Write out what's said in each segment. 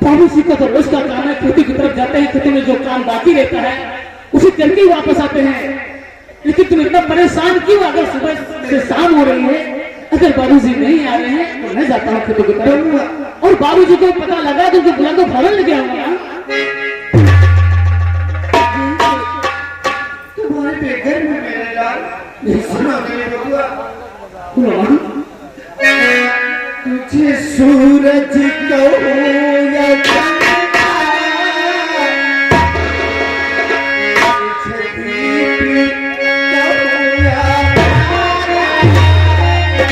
बाबूजी का तो रोज का काम है, खेती की तरफ जाते हैं, खेती में जो काम बाकी रहता है उसे करके ही वापस आते हैं। लेकिन तुम इतना परेशान क्यों? अगर सुबह से शाम हो रही है, अगर बाबूजी नहीं आ रहे हैं तो मैं जाता हूँ खेती की तरफ। और बाबूजी को पता लगा तो बुला तो फौरन लगे होगा। तुम्हारे बेघर में मेरे लाल सुना मेरे बबुआ, तुझे सूरज कहूं या चंदा, तुझे दीप कहूं या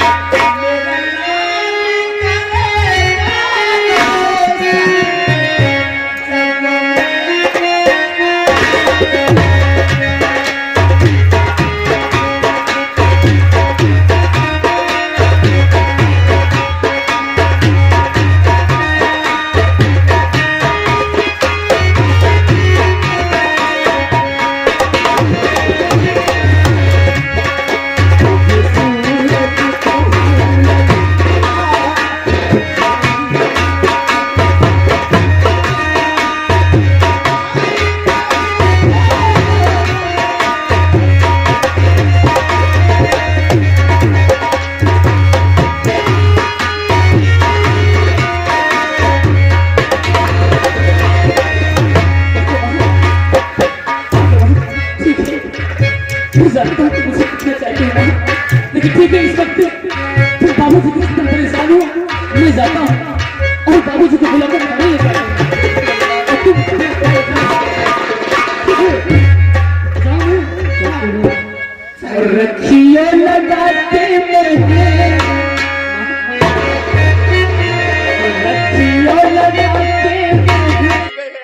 तारा, मेरा नाम लेकिन ठीक है, इस वक्त तुम बाबूजी की तरफ परेशान हो, मैं जाता हूँ और बाबूजी को बुलाकर खाने लेकर रखिए लगाते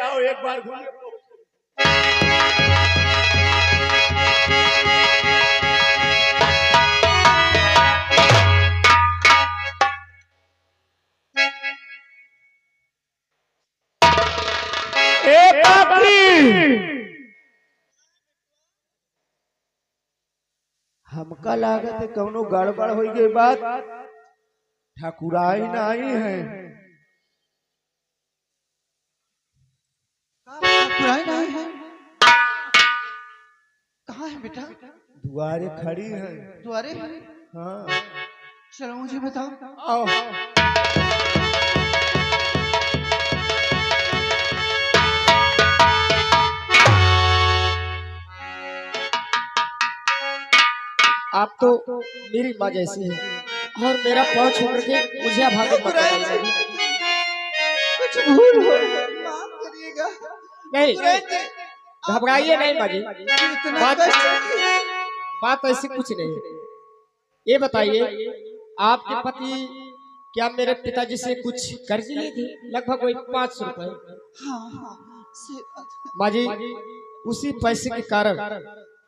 आओ एक बार घूम। हमका लागत है कौनो गड़बड़ हो गई बात, ठाकुराई नहीं है। ठाकुराई नहीं है? कहाँ है बेटा? दुआरे खड़ी है। द्वारे? हाँ चलो मुझे बताओ। आओ। आप तो मेरी माँ जैसी है और मेरा पाँव छोड़ के मुझे भागे मत बताइए। कुछ भूल हो माफ करिएगा। नहीं घबराइए नहीं माँ जी, बात ऐसी कुछ नहीं। ये बताइए आपके पति क्या मेरे पिताजी से कुछ कर्ज लिए थे? लगभग वही 500 रुपए। माँ जी उसी पैसे के कारण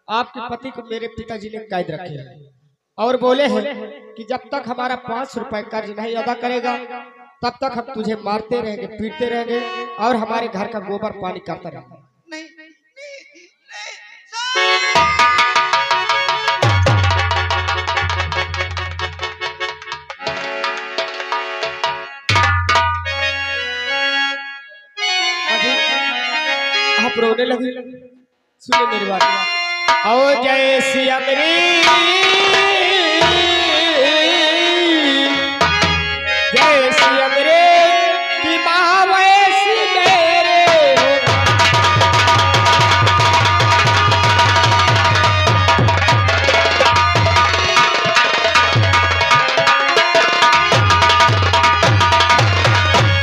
आपके पति को मेरे पिताजी ने कैद रखे हैं और बोले हैं कि जब तक हमारा 500 रुपए कर्ज नहीं अदा करेगा तब तक हम तुझे मारते रहेंगे, पीटते रहेंगे और हमारे घर का गोबर पानी करता रहेगा। आप रोने लगे। सुनो मेरी बात, आओ जय सिया मेरी, जय सिया मेरे की माँ वैसी मेरे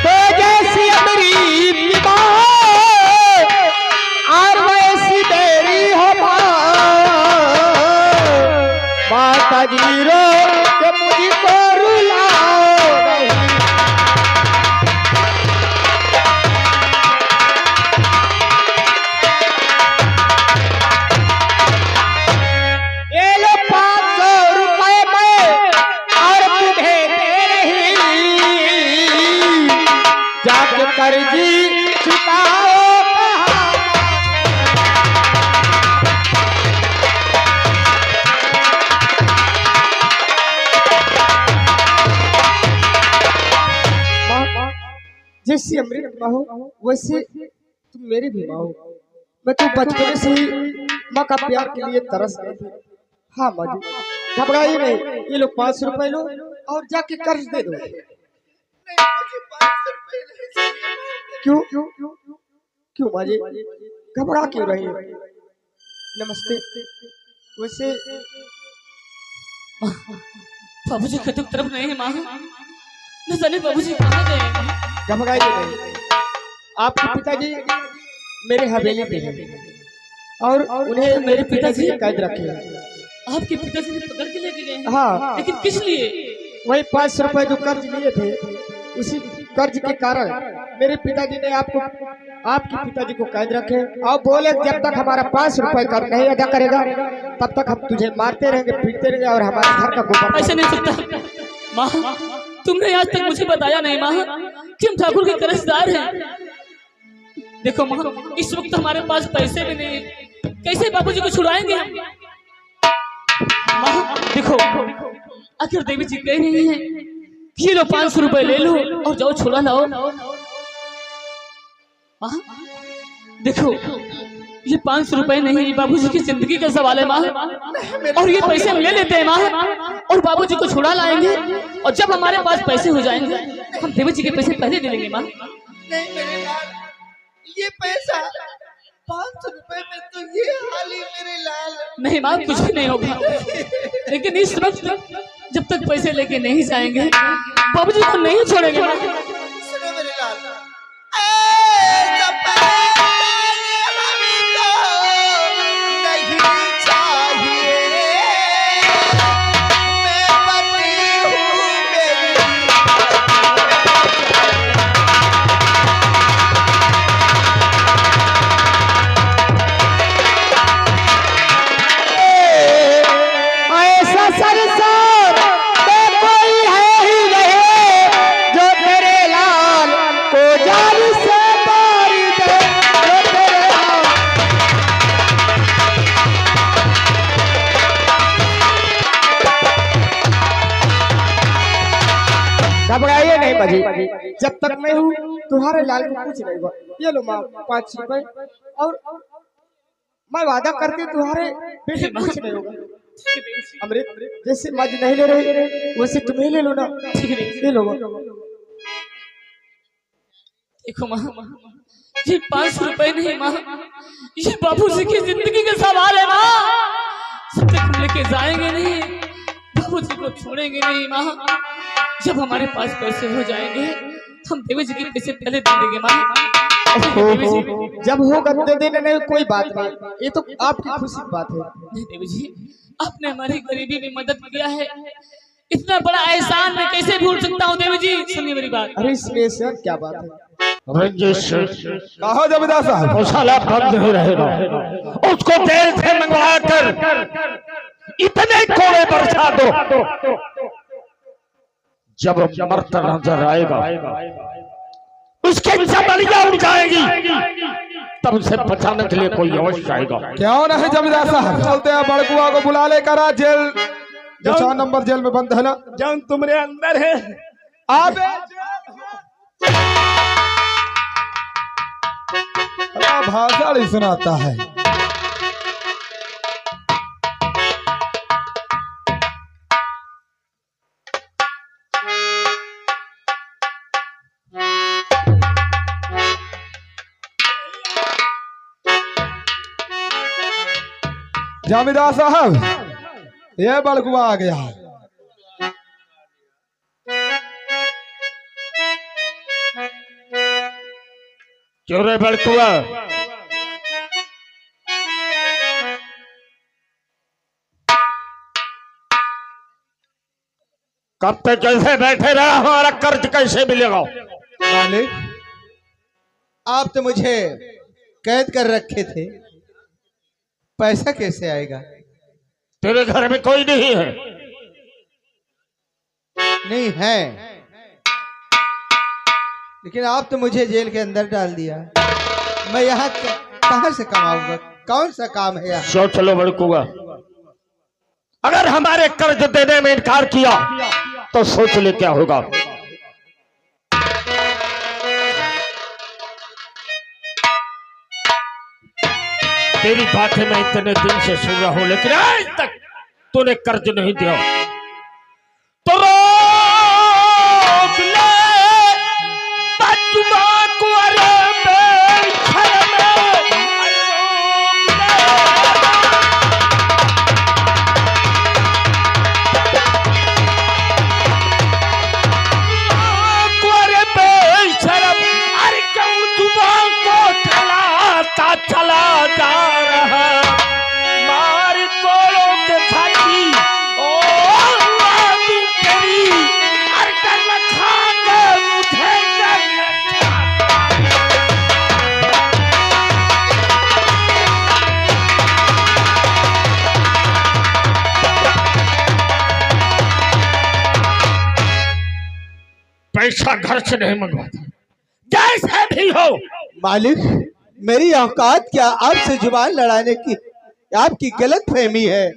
तो जय सिया मेरी की माँ और वैसी मेरी हो माता जी रो के मुझको रुलाओ नहीं। ये लो 500 रुपए में और तुम्हें दे रही, जाके कर्जी चुकाओ जैसी अमृत माँ हो वैसे तुम मेरी भी माँ हो। मैं तो बचपन से ही माँ का प्यार के लिए तरस गई थी। हाँ माँ जी, घबराइए नहीं, ये लो 500 रुपए लो और जाके कर्ज दे दो। क्यों क्यों क्यों माँ जी, घबरा क्यों रही हो? नमस्ते। वैसे बाबूजी खतुक तरफ नहीं है माँ, न जाने बाबूजी कहाँ गए हैं। घबराइए नहीं, आपके पिताजी मेरे हवेली पे हैं और उन्हें मेरे पिताजी ने कैद रखे हैं। आपके पिताजी ने पकड़ के लेके गए हैं? हाँ, लेकिन किस लिए? वही 500 रुपए जो कर्ज लिए थे, उसी कर्ज के कारण मेरे पिताजी ने आपके पिताजी को कैद रखे और बोले जब तक हमारा 500 रुपए कर्ज नहीं अदा करेगा तब तक हम तुझे मारते रहेंगे, पीटते रहेंगे और हमारे घर का गोबर। ऐसे नहीं सकता माँ, तुमने आज तक मुझे बताया नहीं माँ कि हम ठाकुर के कर्जदार हैं। देखो माँ, इस वक्त हमारे पास पैसे भी नहीं, कैसे बाबूजी को छुड़ाएंगे हम? माँ देखो, आखिर देवी जी कह रही हैं कि ये लो 500 रुपए ले लो और जाओ छुड़ा लाओ। माँ देखो, ये 500 रुपए नहीं, बाबूजी की जिंदगी का सवाल है माँ। और ये पैसे हम ले लेते हैं माँ और बाबूजी को छुड़ा लाएंगे, और जब हमारे पास पैसे हो जाएंगे हम देवी जी के पैसे पहले दे देंगे माँ। नहीं मेरे लाल, ये पैसा 500 रुपए में तो ये हाल ही मेरे लाल। नहीं माँ, कुछ भी नहीं होगा, लेकिन इस वक्त जब तक पैसे लेके नहीं जाएंगे बाबूजी को नहीं छोड़ेंगे माँ। सुनो मेरे लाल, घबराइए नहीं बाजी, जब तक मैं हूँ तुम्हारे लाल को कुछ नहीं हुआ। ये लो माँ 500 रुपए, और मैं वादा करती तुम्हारे बेटे को कुछ नहीं होगा। अमृत जैसे माँ जी नहीं ले रहे वैसे तुम्हें ले लो ना, ले लो। देखो माँ, ये 500 रुपए नहीं माँ, ये बाबूजी की जिंदगी का सवाल है माँ। जब तक हम लेके जाएंगे नहीं, बाबूजी को छोड़ेंगे नहीं माँ। जब हमारे पास पैसे हो जाएंगे हम देवी जी के पैसे पहले दे देंगे माँ। जब होगा दे देने नहीं, कोई बात नहीं, ये तो आपकी खुशी की बात है। नहीं देवी जी, आपने हमारी गरीबी में मदद किया है, इतना बड़ा एहसान मैं कैसे भूल सकता हूँ देवी जी। सुनिए मेरी बात। अरे इसमें सर क्या बात है? रंजिश कहो जमींदार साहब, वो साला बंद नहीं रहेगा, उसको जेल से मंगवा कर इतने कोड़े बरसा दो, जब मरता नजर आएगा उसके चमड़ियां उड़ जाएगी, तब उसे बचाने के लिए कोई होश आएगा। क्यों नहीं जमींदार साहब, चलते हैं बड़कुआ को बुला लेकर आज जेल, जो 4 नंबर जेल में बंद है ना, जान तुम्हारे अंदर है। आबे भाषण ही सुनाता है। जमींदार साहब, ये बड़कुआ आ गया है। क्यों रे बड़कुआ? कब तक कैसे बैठे रहा? हमारा कर्ज कैसे मिलेगा? मालिक, आप तो मुझे कैद कर रखे थे, पैसा कैसे आएगा? तेरे घर में कोई नहीं है? नहीं है, लेकिन आप तो मुझे जेल के अंदर डाल दिया। मैं यहाँ कहाँ से कमाऊंगा? कौन सा काम है यहाँ? सोच लो बड़कुआ, अगर हमारे कर्ज देने में इनकार किया तो सोच ले क्या होगा। तेरी बातें मैं इतने दिन से सुन रहा हूं, लेकिन आज तक तूने कर्ज नहीं दिया। तो रोक ले बचवा को, अरे बेशर्म, अरे रोक ले। अरे बेशर्म, अरे क्यों जुबान को चलाता चला जा रहा? मार कोलों के छाती, ओ तू तेरी, अरे डर खा के मुझे डर पैसा घर से नहीं मंगवाता, जैसे भी हो। मालिक, मेरी औकात क्या आपसे जुबान लड़ाने की? आपकी गलत फहमी है।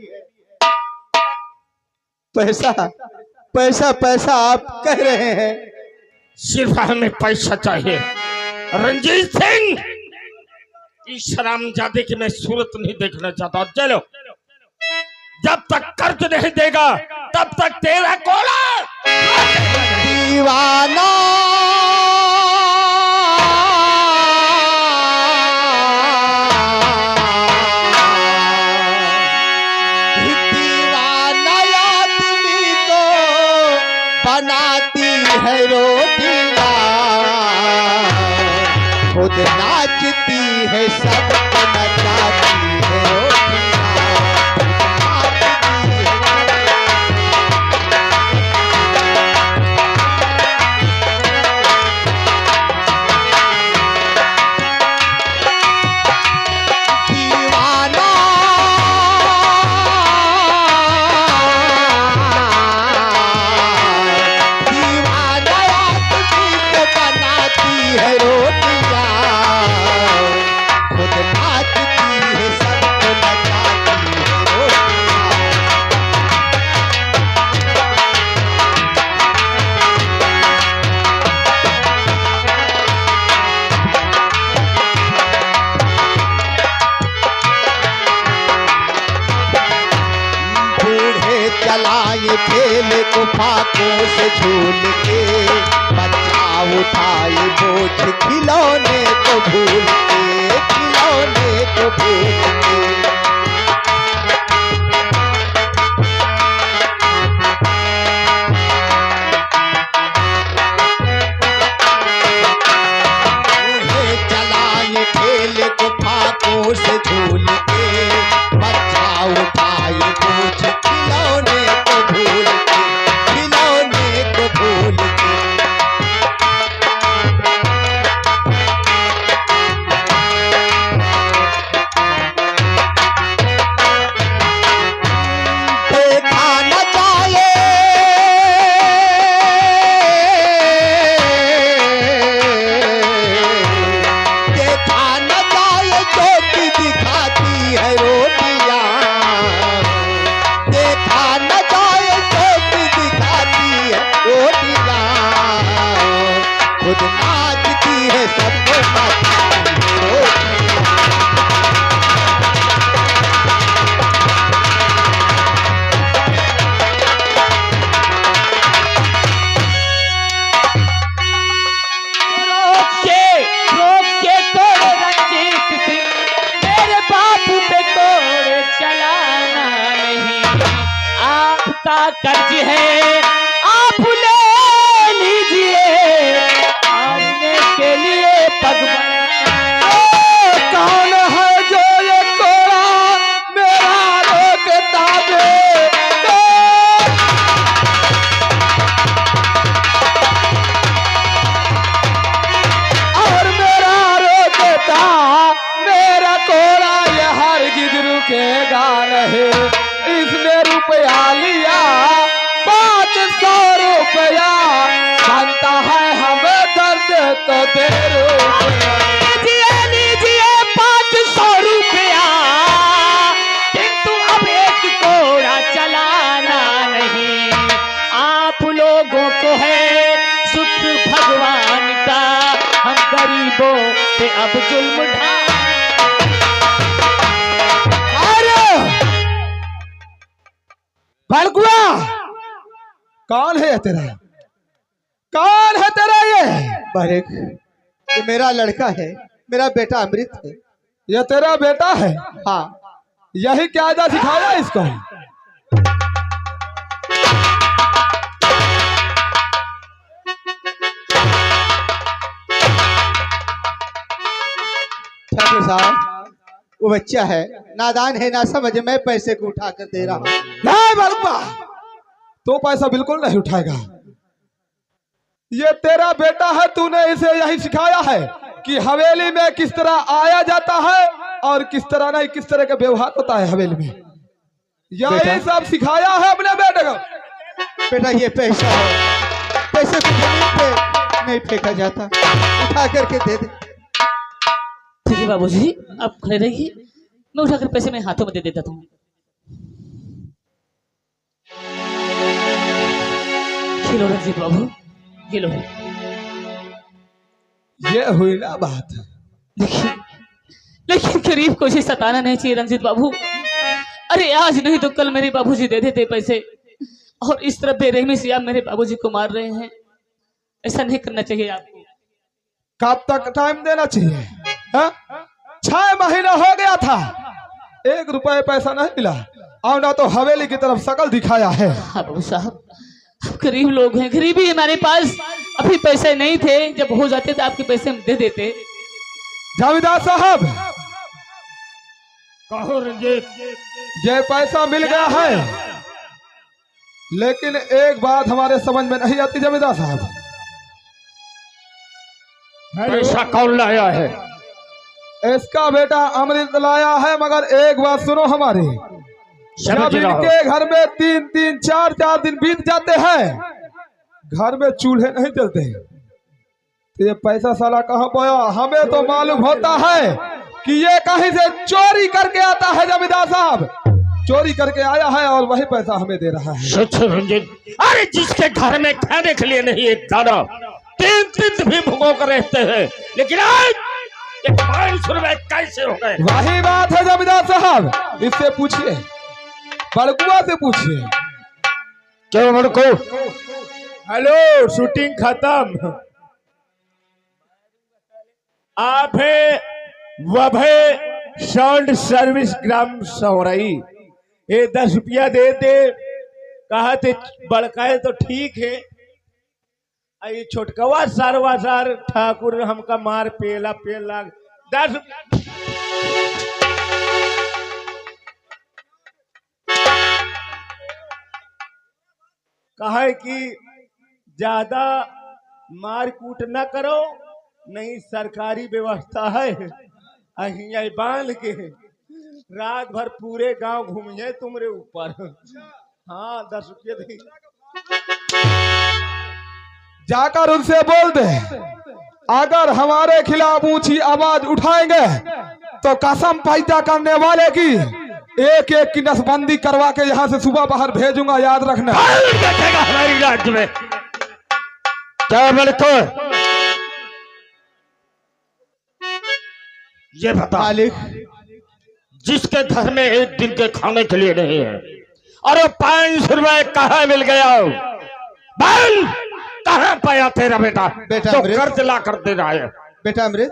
पैसा पैसा पैसा आप कह रहे हैं। सिर्फ हमें पैसा चाहिए। रंजीत सिंह, इस हरामजादे की मैं सूरत नहीं देखना चाहता। चलो, जब तक कर्ज नहीं देगा तब तक तेरा कोला दीवाना आदमी को बनाती है रोटियां, खुद नाचती है सबको नचाती है रोटियां। चलाए ठेले को फाकों से झूल के, बच्चा उठाए बोझ खिलौने को भूल के, खिलौने को भूल के। चलाए ठेले को फाकों से झूल के, बच्चा उठाए बोझ खिलौने को भूल के, खिलौने को भूल के। देखा न जाए देखा न जाए चोटी दिखाती है रोटियां, देखा न जाए चोटी दिखाती है रोटियां, खुद नाचती है सबको नचाती है रोटियां। पे कोड़े चलाना नहीं, आपका कर्ज है आप ले लीजिए, आने के लिए पग बढ़ाना। कौन है जो ये कोड़ा मेरा रोकता दे, और मेरा रोकता मेरा कोड़ा ये हरगिज रुकेगा नहीं। इसने रुपया लिया 500 रुपया, जानता है हमें दर्द तो दे रुपया। लीजिए 500 रुपया, किंतु अब एक कोड़ा चलाना नहीं, आप लोगों को है सुख भगवान का, हम गरीबों पे अब जुल्म ढा। बलगुआ, कौन है तेरा? कौन है तेरा ये? बारिक, ये मेरा लड़का है, मेरा बेटा अमृत है। ये तेरा बेटा है? हाँ। यही कायदा सिखाया इसको? ठाकुर साहब, वो बच्चा है, नादान है, ना समझ, मैं पैसे को उठा कर दे रहा हूँ। नहीं बलगुआ, तो पैसा बिल्कुल नहीं उठाएगा। ये तेरा बेटा है, तूने इसे यही सिखाया है कि हवेली में किस तरह आया जाता है और किस तरह नहीं, किस तरह का व्यवहार होता है हवेली में, यही सब सिखाया है अपने बेटे को। बेटा ये पैसा है, पैसे को जमीन पे नहीं फेंका जाता, उठा करके दे दे। ठीक है बाबूजी, आप खड़े रहिए, मैं उठाकर पैसे में हाथों में दे देता हूँ। खिलो रंजीत बाबू, खिलो। ये हुई ना बात। देखिए, लेकिन गरीब को इसे सताना नहीं चाहिए रंजीत बाबू। अरे आज नहीं तो कल मेरे बाबूजी दे देते पैसे, और इस तरह बेरहमी से आप मेरे बाबूजी को मार रहे हैं। ऐसा नहीं करना चाहिए आपको। कब तक टाइम देना चाहिए? 6 महीना हो गया था, 1 रुपए पैसा नहीं मिला, और ना तो हवेली की तरफ शकल दिखाया है। हाँ बाबू साहब, आप गरीब लोग हैं, गरीबी है हमारे पास, अभी पैसे नहीं थे, जब हो जाते तो आपके पैसे हम दे देते। जावेदार साहब, कहो रंजीत, ये पैसा मिल गया है, लेकिन एक बात हमारे समझ में नहीं आती जमींदार साहब। पैसा कौन लाया है? इसका बेटा अमृत लाया है, मगर एक बात सुनो हमारी, जब इनके घर में 3-3, 4-4 दिन बीत जाते हैं, घर में चूल्हे नहीं जलते, तो ये पैसा साला कहाँ पाया? हमें तो मालूम होता है कि ये कहीं से चोरी करके आता है। जमींदार साहब चोरी करके आया है और वही पैसा हमें दे रहा है। सच रंजीत, अरे जिसके घर में खाने के लिए नहीं एक दाना, 3 दिन भी भूखों कर रहते हैं, लेकिन आज 500 रुपए कैसे हो गए? वही बात है जमींदार साहब, इससे पूछिए, बड़कुआ से पूछिए। क्यों बड़को? हेलो, शूटिंग खत्म। आप है वभय साउंड सर्विस ग्राम सौरई, ये 10 रुपया दे दे, कहा थे बड़काए तो ठीक है, ये छोटकवा सारवा सार ठाकुर हमका मार पेला पेला 10। कहा है कि ज्यादा मार कूट न करो, नहीं सरकारी व्यवस्था है, अहिया बांध के रात भर पूरे गांव घूमिए तुम्हारे ऊपर। हाँ 10 रुपये दी। जाकर उनसे बोल दे, अगर हमारे खिलाफ ऊंची आवाज उठाएंगे तो कसम पैदा करने वाले की एक एक की नसबंदी करवा के यहाँ से सुबह बाहर भेजूंगा, याद रखना। बैठेगा हमारी राज्य में क्या बड़को? ये बता, मालिक, जिसके घर में एक दिन के खाने के लिए नहीं है, और 500 रुपए कहाँ मिल गया? बोल, कहाँ पाया तेरा बेटा बेटा जो अमृत। कर्ज ला कर दे रहा है? बेटा अमृत,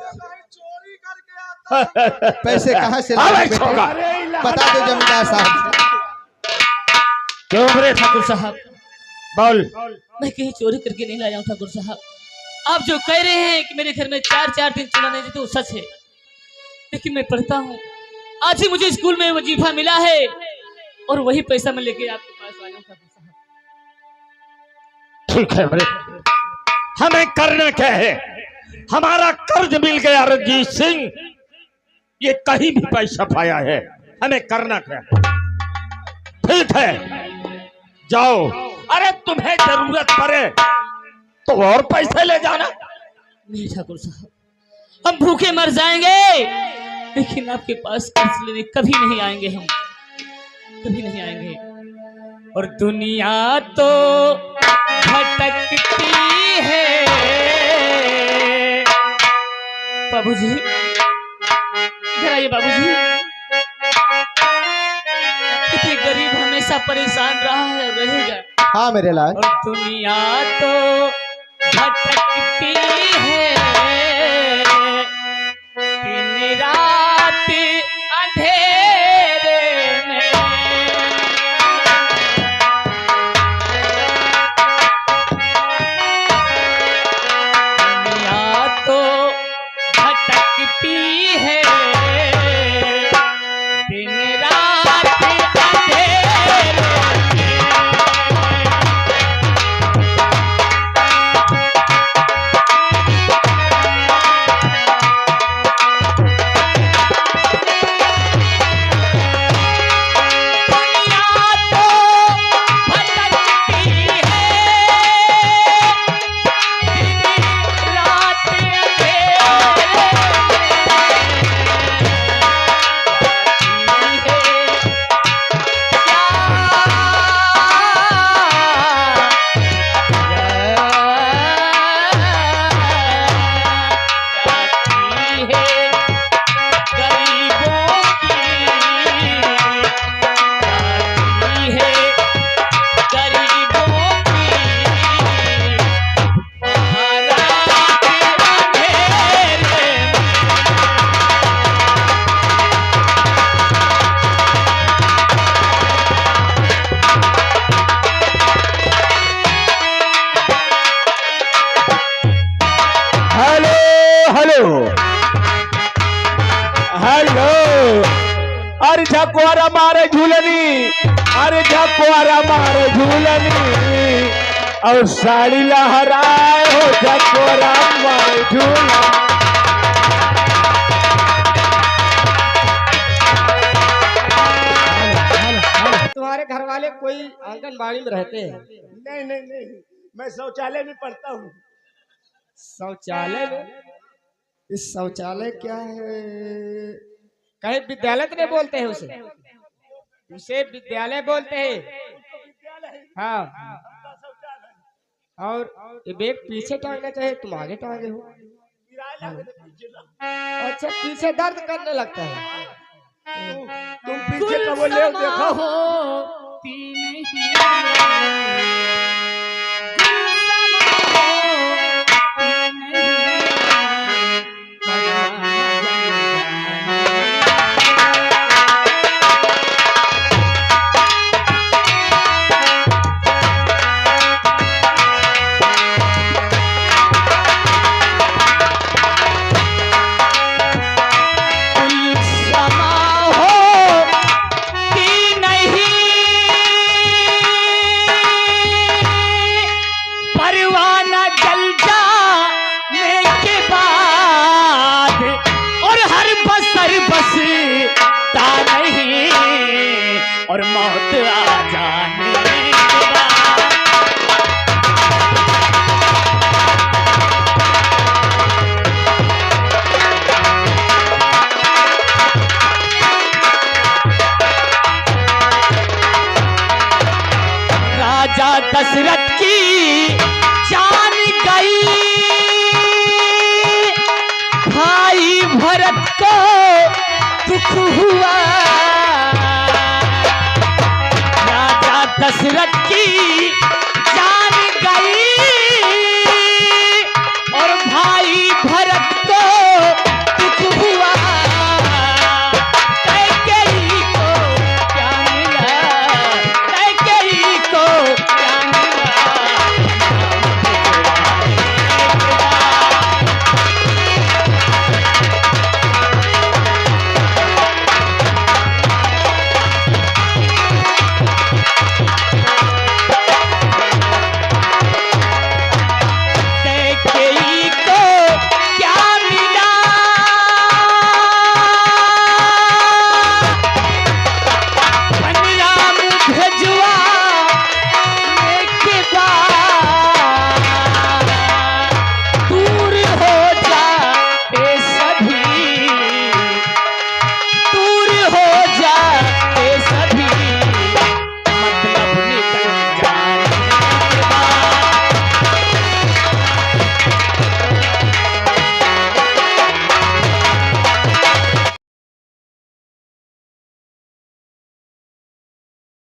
चोरी करके पैसे कहाँ से अब लाए ऐसा होगा। बेटे? बता दो जमींदार साहब। क्यों मेरे ठाकुर साहब बोल। मैं कहीं चोरी करके नहीं लाया हूँ ठाकुर साहब। आप जो कह रहे हैं कि मेरे घर में 4 दिन चूल्हा नहीं देते वो सच है, लेकिन मैं पढ़ता हूँ। आज ही मुझे स्कूल में वजीफा मिला है और वही पैसा मैं लेके आपके पास आया हूँ ठाकुर साहब। ठीक है मेरे, हमें करना क्या है? हमारा कर्ज मिल गया रंजीत सिंह, ये कहीं भी पैसा पाया है, हमें करना क्या है? ठीक है जाओ, अरे तुम्हें जरूरत पड़े तो और पैसे ले जाना। नहीं ठाकुर साहब, हम भूखे मर जाएंगे लेकिन आपके पास कर्ज लेने कभी नहीं आएंगे, हम कभी नहीं आएंगे। और दुनिया तो भटकती है। बाबूजी इधर आइए बाबूजी। इतने गरीब हमेशा परेशान रहा है और रहेगा। हाँ मेरे लाल। और दुनिया तो भटकती है, दिन रात अंधेरे में। दुनिया तो भटकती है, दिन रात अंधेरे में। हेलो, अरे झकोरा मारे झूलनी, अरे झकोरा मारे झूलनी और साड़ी लहराए हो झकोरा मारे झूलनी। तुम्हारे घर वाले कोई आंगनबाड़ी में रहते हैं? नहीं नहीं नहीं, मैं शौचालय में पढ़ता हूँ। शौचालय में? इस शौचालय क्या है? कहीं विद्यालय तो नहीं बोलते हैं उसे? उसे विद्यालय बोलते हैं। हाँ, और ये बैग पीछे टांगना चाहिए, तुम आगे टांगे हो। अच्छा, पीछे दर्द करने लगता है। तुम पीछे का बोले देखो। और मौत आ जाने के बाद। राजा दशरथ की जान गई, भाई भरत को दुख हुआ। दशरथ की